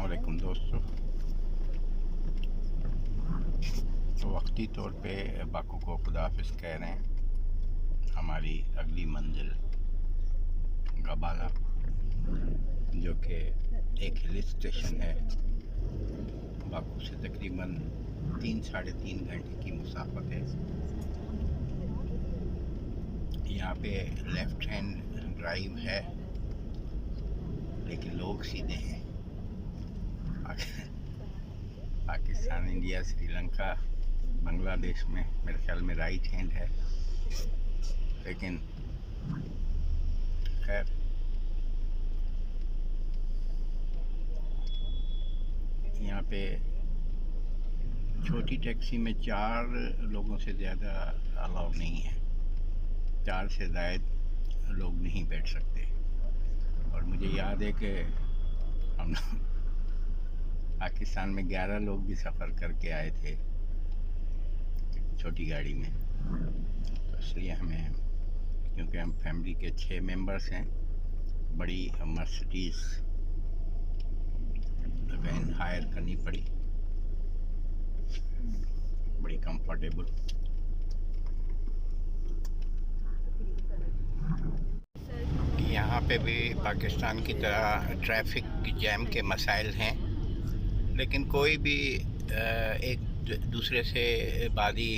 अस्सलामुअलैकुम दोस्तों। तो वक्ती तौर पे बाकू को खुदा हाफिज़ कह रहे हैं। हमारी अगली मंजिल गबाला, जो कि एक हिल स्टेशन है, बाकू से तकरीबन 3-3.5 घंटे की मुसाफत है। यहाँ पे लेफ़्ट हैंड ड्राइव है, लेकिन लोग सीधे हैं। पाकिस्तान, इंडिया, श्रीलंका, बांग्लादेश में मेरे ख्याल में राइट हैंड है, लेकिन खैर यहाँ पे छोटी टैक्सी में 4 लोगों से ज़्यादा अलाउ नहीं है। 4 से ज़ायद लोग नहीं बैठ सकते। और मुझे याद है कि हम पाकिस्तान में 11 लोग भी सफ़र करके आए थे छोटी गाड़ी में। तो इसलिए हमें, क्योंकि हम फैमिली के 6 मेंबर्स हैं, बड़ी मर्सिडीज़ वैन हायर करनी पड़ी, बड़ी कंफर्टेबल। यहाँ पे भी पाकिस्तान की तरह ट्रैफिक जैम के मसाइल हैं, लेकिन कोई भी एक दूसरे से बादी,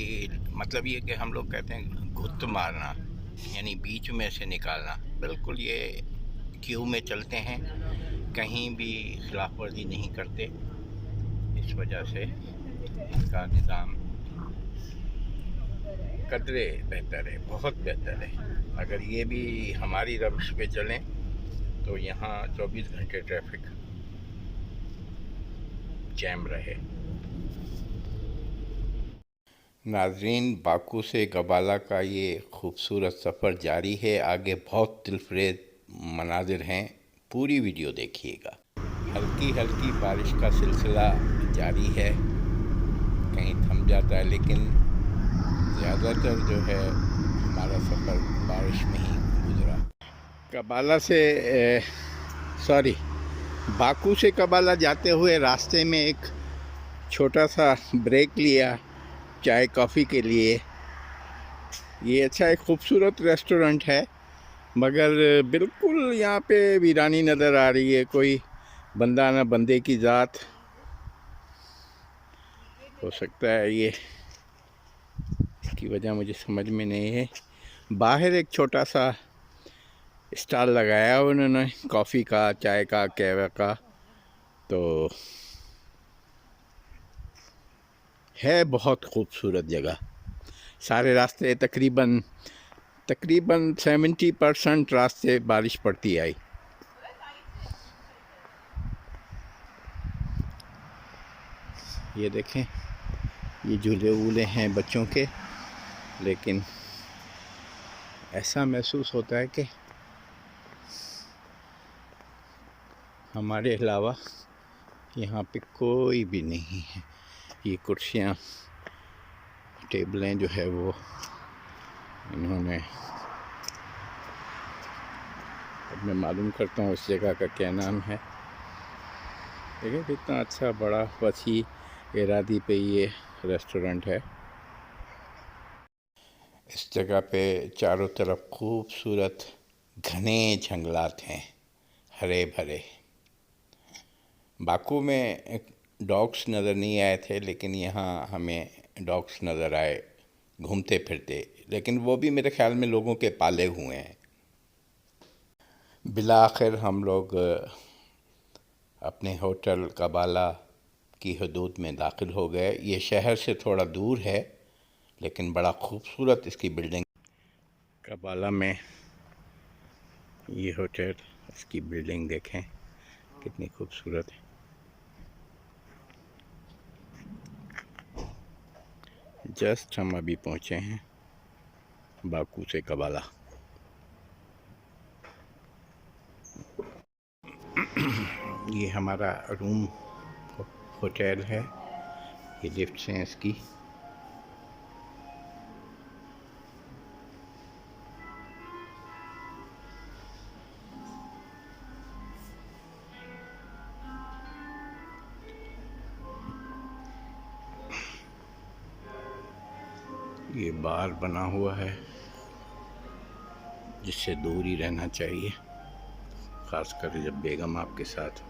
मतलब ये कि हम लोग कहते हैं घुत मारना, यानी बीच में से निकालना, बिल्कुल ये क्यू में चलते हैं, कहीं भी खिलाफ वर्जी नहीं करते। इस वजह से इसका निज़ाम कदरे बेहतर है, बहुत बेहतर है। अगर ये भी हमारी रविश पे चलें तो यहाँ 24 घंटे ट्रैफिक जैम रहे। नाज़रीन, बाकू से गबाला का ये खूबसूरत सफ़र जारी है। आगे बहुत दिलफरेज मनाजिर हैं, पूरी वीडियो देखिएगा। हल्की हल्की बारिश का सिलसिला जारी है, कहीं थम जाता है, लेकिन ज़्यादातर जो है हमारा सफ़र बारिश में ही गुजरा। कबाला से बाकू से कबाला जाते हुए रास्ते में एक छोटा सा ब्रेक लिया चाय कॉफ़ी के लिए। ये अच्छा एक खूबसूरत रेस्टोरेंट है, मगर बिल्कुल यहाँ पे वीरानी नज़र आ रही है। कोई बंदा ना बंदे की ज़ात, हो सकता है ये, इसकी वजह मुझे समझ में नहीं है। बाहर एक छोटा सा स्टॉल लगाया उन्होंने कॉफ़ी का, चाय का, कहवा का, तो है बहुत खूबसूरत जगह। सारे रास्ते तकरीबन 70% रास्ते बारिश पड़ती आई। ये देखें, ये झूले वूले हैं बच्चों के, लेकिन ऐसा महसूस होता है कि हमारे अलावा यहाँ पे कोई भी नहीं है। ये कुर्सियाँ, टेबलें जो है वो इन्होंने, अब मैं मालूम करता हूँ इस जगह का क्या नाम है। देखिए कितना अच्छा बड़ा वसी एरादी पे ये रेस्टोरेंट है। इस जगह पे चारों तरफ खूबसूरत घने जंगलात हैं, हरे भरे। बाकू में डॉग्स नज़र नहीं आए थे, लेकिन यहाँ हमें डॉग्स नज़र आए घूमते फिरते, लेकिन वो भी मेरे ख्याल में लोगों के पाले हुए हैं। बिलाखिर हम लोग अपने होटल कबाला की हदूद में दाखिल हो गए। ये शहर से थोड़ा दूर है, लेकिन बड़ा खूबसूरत इसकी बिल्डिंग। कबाला में ये होटल, इसकी बिल्डिंग देखें कितनी खूबसूरत है। जस्ट हम अभी पहुँचे हैं बाकू से कबाला। ये हमारा रूम होटल है, ये लिफ्ट्स हैं इसकी। ये बार बना हुआ है जिससे दूर ही रहना चाहिए, ख़ासकर जब बेगम आपके साथ